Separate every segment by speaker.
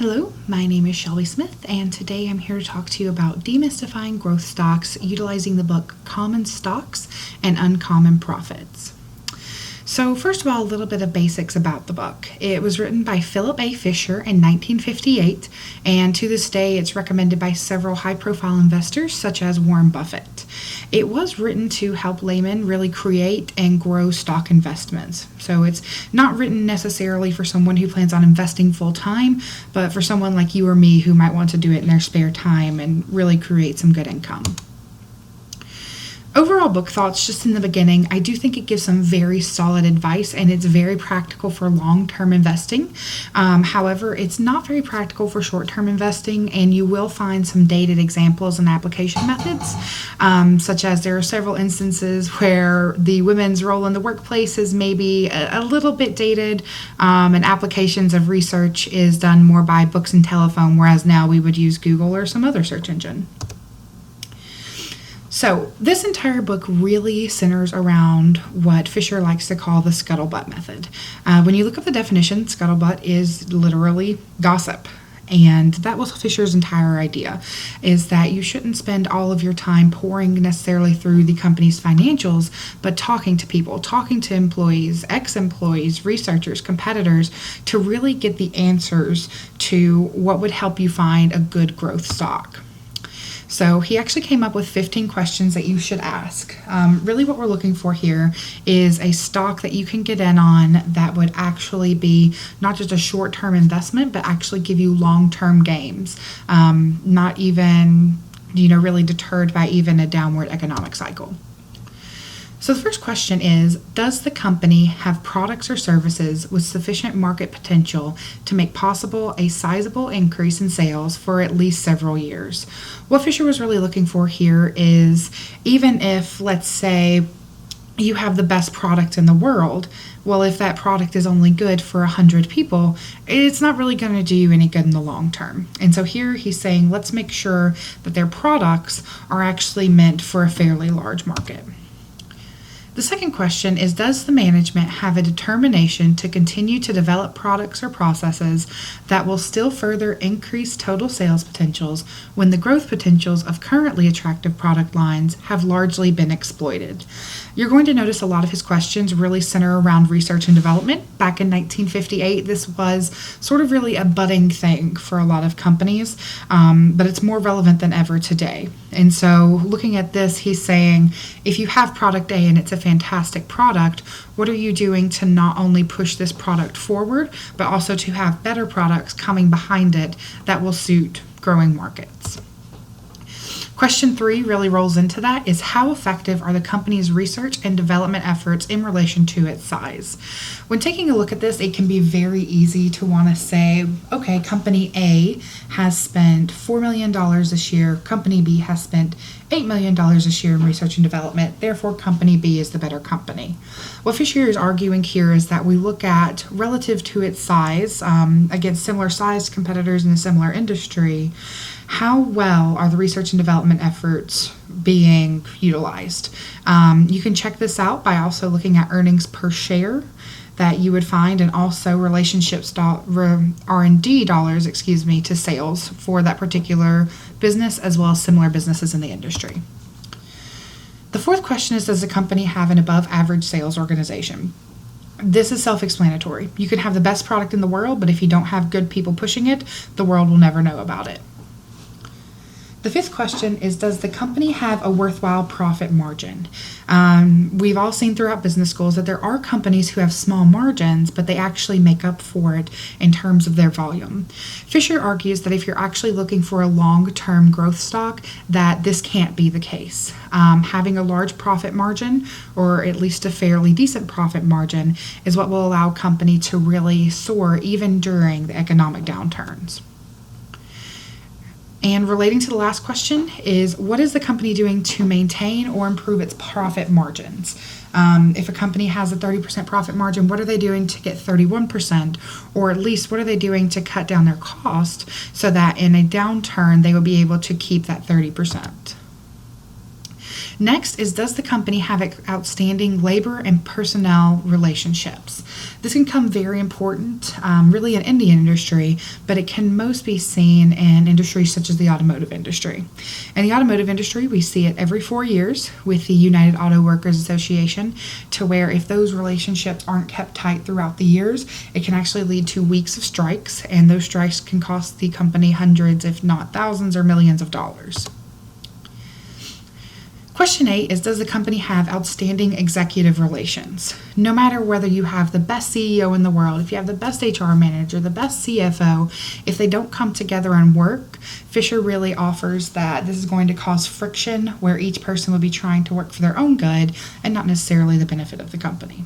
Speaker 1: Hello, my name is Shelby Smith, and today I'm here to talk to you about demystifying growth stocks utilizing the book Common Stocks and Uncommon Profits. So first of all, a little bit of basics about the book. It was written by Philip A. Fisher in 1958, and to this day it's recommended by several high-profile investors such as Warren Buffett. It was written to help laymen really create and grow stock investments. So it's not written necessarily for someone who plans on investing full-time, but for someone like you or me who might want to do it in their spare time and really create some good income. Overall book thoughts, just in the beginning, I do think it gives some very solid advice and it's very practical for long-term investing. However, it's not very practical for short-term investing, and you will find some dated examples and application methods, such as there are several instances where the women's role in the workplace is maybe a little bit dated, and applications of research is done more by books and telephone, whereas now we would use Google or some other search engine. So this entire book really centers around what Fisher likes to call the scuttlebutt method. When you look up the definition, scuttlebutt is literally gossip. And that was Fisher's entire idea, is that you shouldn't spend all of your time pouring necessarily through the company's financials, but talking to people, talking to employees, ex-employees, researchers, competitors, to really get the answers to what would help you find a good growth stock. So he actually came up with 15 questions that you should ask. Really what we're looking for here is a stock that you can get in on that would actually be not just a short-term investment, but actually give you long-term gains. Not even, really deterred by even a downward economic cycle. So the first question is, does the company have products or services with sufficient market potential to make possible a sizable increase in sales for at least several years? What Fisher was really looking for here is, even if, let's say, you have the best product in the world, well, if that product is only good for 100 people, it's not really going to do you any good in the long term. And so here he's saying, let's make sure that their products are actually meant for a fairly large market. The second question is, does the management have a determination to continue to develop products or processes that will still further increase total sales potentials when the growth potentials of currently attractive product lines have largely been exploited? You're going to notice a lot of his questions really center around research and development. Back in 1958, this was sort of really a budding thing for a lot of companies, but it's more relevant than ever today. And so looking at this, he's saying, if you have product A and it's a fantastic product, what are you doing to not only push this product forward, but also to have better products coming behind it that will suit growing markets? Question 3 really rolls into that, is how effective are the company's research and development efforts in relation to its size? When taking a look at this, it can be very easy to want to say, okay, company A has spent $4 million this year, company B has spent $8 million this year in research and development, therefore company B is the better company. What Fisher is arguing here is that we look at, relative to its size, against similar sized competitors in a similar industry, how well are the research and development efforts being utilized? You can check this out by also looking at earnings per share that you would find, and also relationships R&D dollars, to sales for that particular business, as well as similar businesses in the industry. The fourth question is, does the company have an above average sales organization? This is self-explanatory. You can have the best product in the world, but if you don't have good people pushing it, the world will never know about it. The fifth question is, does the company have a worthwhile profit margin? We've all seen throughout business schools that there are companies who have small margins, but they actually make up for it in terms of their volume. Fisher argues that if you're actually looking for a long-term growth stock, that this can't be the case. Having a large profit margin, or at least a fairly decent profit margin, is what will allow a company to really soar even during the economic downturns. And relating to the last question is, what is the company doing to maintain or improve its profit margins? If a company has a 30% profit margin, what are they doing to get 31%? Or at least, what are they doing to cut down their cost so that in a downturn they will be able to keep that 30%? Next is, does the company have outstanding labor and personnel relationships? This can come very important, really in any industry, but it can most be seen in industries such as the automotive industry. In the automotive industry, we see it every 4 years with the United Auto Workers Association, to where if those relationships aren't kept tight throughout the years, it can actually lead to weeks of strikes, and those strikes can cost the company hundreds, if not thousands or millions of dollars. Question 8 is, does the company have outstanding executive relations? No matter whether you have the best CEO in the world, if you have the best HR manager, the best CFO, if they don't come together and work, Fisher really offers that this is going to cause friction where each person will be trying to work for their own good and not necessarily the benefit of the company.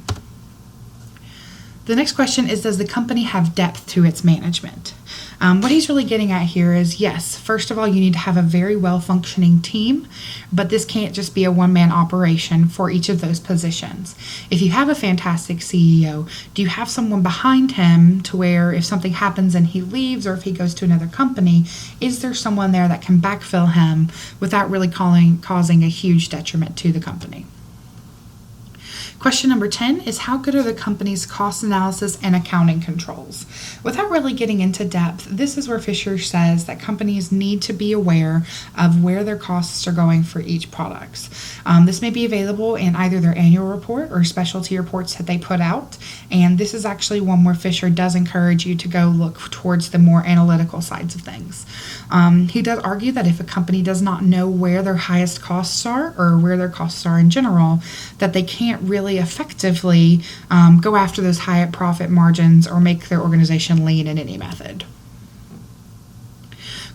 Speaker 1: The next question is, does the company have depth to its management? What he's really getting at here is, yes, first of all, you need to have a very well-functioning team, but this can't just be a one-man operation for each of those positions. If you have a fantastic CEO, do you have someone behind him to where if something happens and he leaves, or if he goes to another company, is there someone there that can backfill him without really causing a huge detriment to the company? Question number 10 is, how good are the company's cost analysis and accounting controls? Without really getting into depth, this is where Fisher says that companies need to be aware of where their costs are going for each product. This may be available in either their annual report or specialty reports that they put out, and this is actually one where Fisher does encourage you to go look towards the more analytical sides of things. He does argue that if a company does not know where their highest costs are, or where their costs are in general, that they can't really effectively go after those high profit margins or make their organization lean in any method.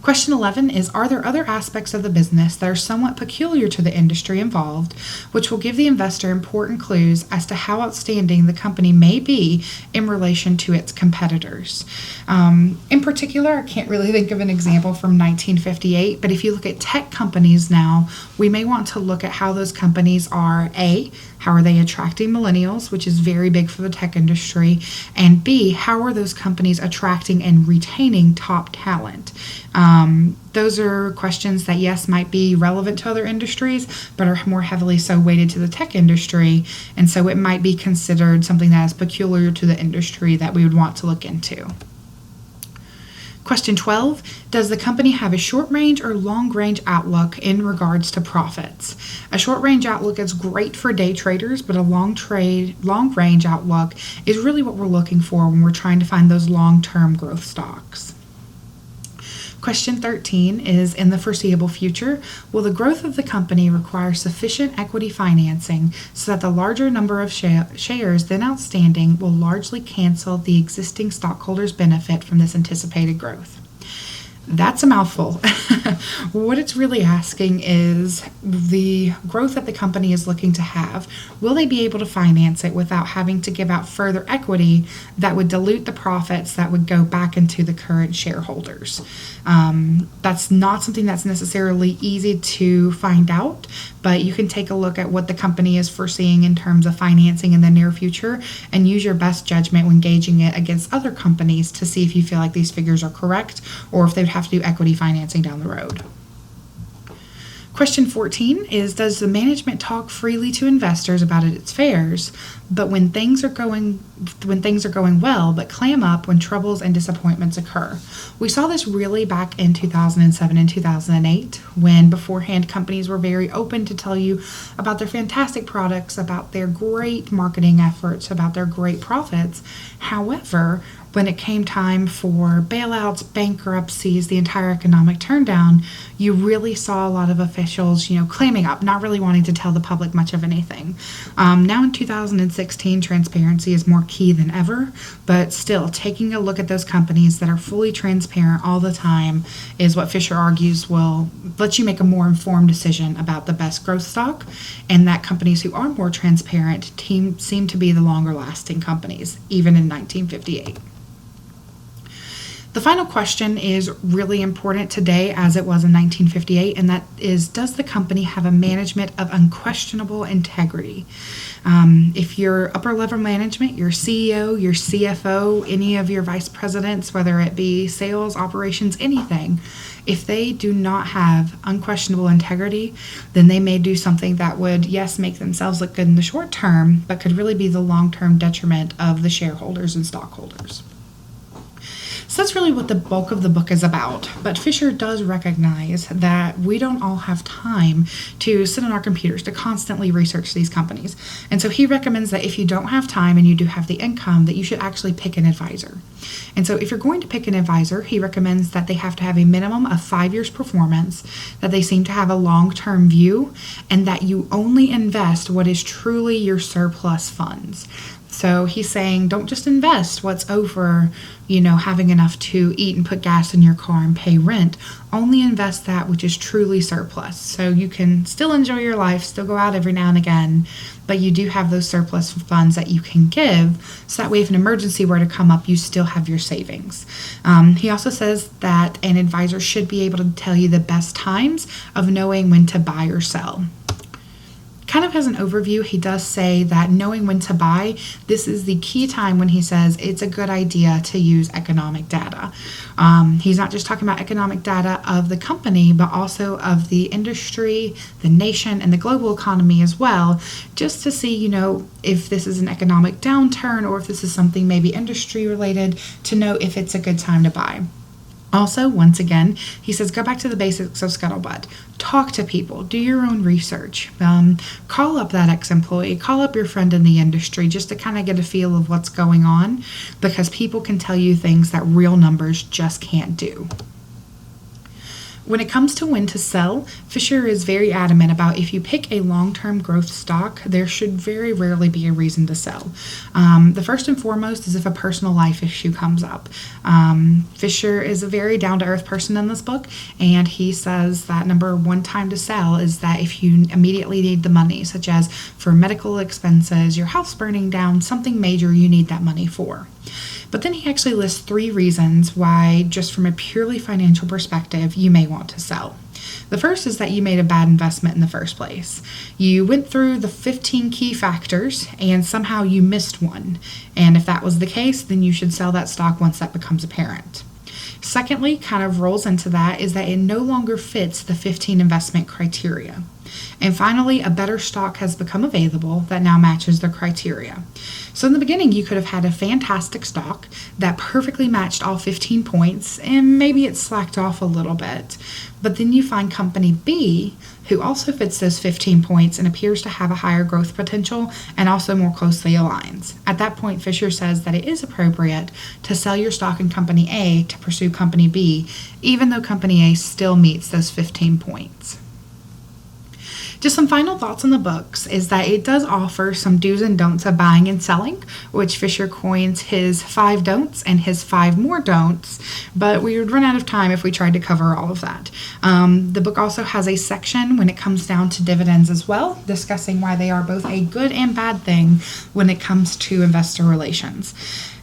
Speaker 1: Question 11 is, are there other aspects of the business that are somewhat peculiar to the industry involved, which will give the investor important clues as to how outstanding the company may be in relation to its competitors? In particular, I can't really think of an example from 1958, but if you look at tech companies now, we may want to look at how those companies are, A, how are they attracting millennials, which is very big for the tech industry, and B, how are those companies attracting and retaining top talent? Those are questions that, yes, might be relevant to other industries, but are more heavily so weighted to the tech industry, and so it might be considered something that is peculiar to the industry that we would want to look into. Question 12, does the company have a short-range or long-range outlook in regards to profits? A short-range outlook is great for day traders, but a long-range outlook is really what we're looking for when we're trying to find those long-term growth stocks. Question 13 is, in the foreseeable future, will the growth of the company require sufficient equity financing so that the larger number of shares then outstanding will largely cancel the existing stockholders' benefit from this anticipated growth? That's a mouthful. What it's really asking is the growth that the company is looking to have, will they be able to finance it without having to give out further equity that would dilute the profits that would go back into the current shareholders? That's not something that's necessarily easy to find out, but you can take a look at what the company is foreseeing in terms of financing in the near future and use your best judgment when gauging it against other companies to see if you feel like these figures are correct or if they'd have to do equity financing down the road. Question 14 is, does the management talk freely to investors about its affairs, but when things are going well, but clam up when troubles and disappointments occur? We saw this really back in 2007 and 2008, when beforehand companies were very open to tell you about their fantastic products, about their great marketing efforts, about their great profits. However, when it came time for bailouts, bankruptcies, the entire economic turndown, you really saw a lot of officials, clamming up, not really wanting to tell the public much of anything. Now in 2016, transparency is more key than ever, but still, taking a look at those companies that are fully transparent all the time is what Fisher argues will let you make a more informed decision about the best growth stock, and that companies who are more transparent seem to be the longer lasting companies, even in 1958. The final question is really important today as it was in 1958, and that is, does the company have a management of unquestionable integrity? If your upper level management, your CEO, your CFO, any of your vice presidents, whether it be sales, operations, anything, if they do not have unquestionable integrity, then they may do something that would, yes, make themselves look good in the short term, but could really be the long-term detriment of the shareholders and stockholders. So that's really what the bulk of the book is about. But Fisher does recognize that we don't all have time to sit on our computers to constantly research these companies. And so he recommends that if you don't have time and you do have the income, that you should actually pick an advisor. And so if you're going to pick an advisor, he recommends that they have to have a minimum of 5 years performance, that they seem to have a long-term view, and that you only invest what is truly your surplus funds. So he's saying, don't just invest what's over, having enough to eat and put gas in your car and pay rent. Only invest that which is truly surplus. So you can still enjoy your life, still go out every now and again, but you do have those surplus funds that you can give. So that way, if an emergency were to come up, you still have your savings. He also says that an advisor should be able to tell you the best times of knowing when to buy or sell. Kind of as an overview, he does say that knowing when to buy, this is the key time when he says it's a good idea to use economic data. He's not just talking about economic data of the company, but also of the industry, the nation, and the global economy as well, just to see, if this is an economic downturn or if this is something maybe industry related, to know if it's a good time to buy. Also, once again, he says, go back to the basics of Scuttlebutt. Talk to people. Do your own research. Call up that ex-employee. Call up your friend in the industry just to kind of get a feel of what's going on, because people can tell you things that real numbers just can't do. When it comes to when to sell, Fisher is very adamant about if you pick a long-term growth stock, there should very rarely be a reason to sell. The first and foremost is if a personal life issue comes up. Fisher is a very down-to-earth person in this book, and he says that number one time to sell is that if you immediately need the money, such as for medical expenses, your house burning down, something major you need that money for. But then he actually lists 3 reasons why, just from a purely financial perspective, you may want to sell. The first is that you made a bad investment in the first place. You went through the 15 key factors and somehow you missed one. And if that was the case, then you should sell that stock once that becomes apparent. Secondly, kind of rolls into that, is that it no longer fits the 15 investment criteria. And finally, a better stock has become available that now matches the criteria. So in the beginning, you could have had a fantastic stock that perfectly matched all 15 points, and maybe it slacked off a little bit. But then you find company B, who also fits those 15 points and appears to have a higher growth potential and also more closely aligns. At that point, Fisher says that it is appropriate to sell your stock in company A to pursue company B, even though company A still meets those 15 points. Just some final thoughts on the books is that it does offer some do's and don'ts of buying and selling, which Fisher coins his 5 don'ts and his 5 more don'ts, but we would run out of time if we tried to cover all of that. The book also has a section when it comes down to dividends as well, discussing why they are both a good and bad thing when it comes to investor relations.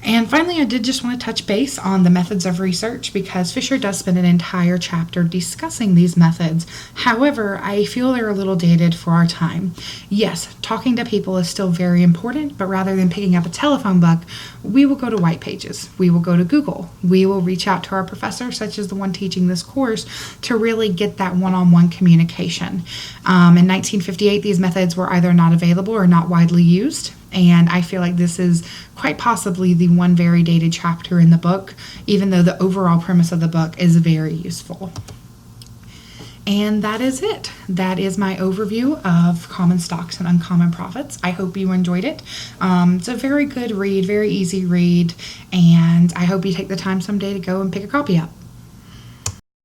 Speaker 1: And finally, I did just want to touch base on the methods of research, because Fisher does spend an entire chapter discussing these methods. However, I feel they're a little dated for our time. Yes, talking to people is still very important, but rather than picking up a telephone book, we will go to white pages. We will go to Google. We will reach out to our professor, such as the one teaching this course, to really get that one-on-one communication. In 1958, these methods were either not available or not widely used. And I feel like this is quite possibly the one very dated chapter in the book, even though the overall premise of the book is very useful. And that is it. That is my overview of Common Stocks and Uncommon Profits. I hope you enjoyed it. It's a very good read, very easy read, and I hope you take the time someday to go and pick a copy up.